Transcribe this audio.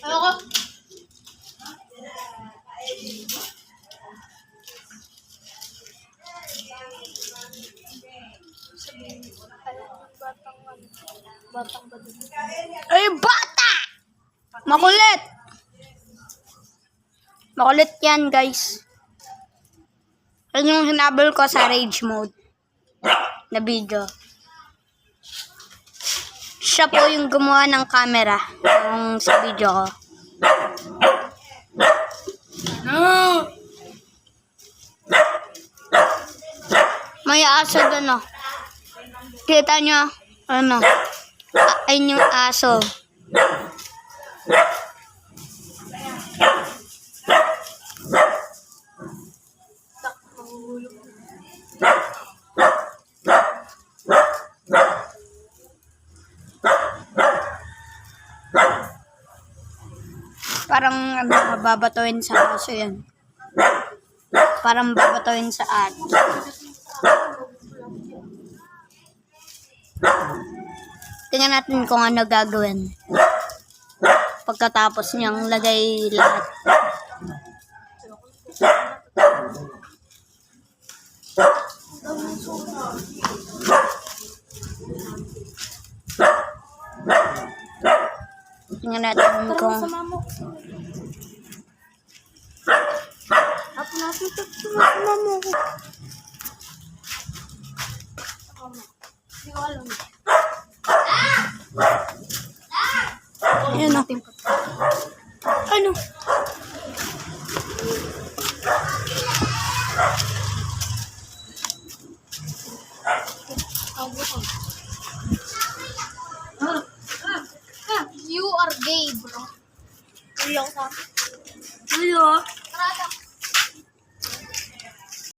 Ayoko. Batang ba dun? Ay, bata! Makulit! Makulit yan, guys. Yan yung hinabol ko sa rage mode na video. Siya po yung gumawa ng camera yung sa video ko. No! May aso doon, oh. Kita nyo? Ano? Ayun yung aso. Parang babatuin sa aso yan. Parang babatuin sa aso. Tingnan natin kung ano gagawin. Pagkatapos niyang lagay lahat. Tingnan natin kung... Apo natin ito. Sumama mo ko. Hindi ko alam. Ayan, oh. Ano? You are gay, bro. Ayaw ka. Hello? Tara,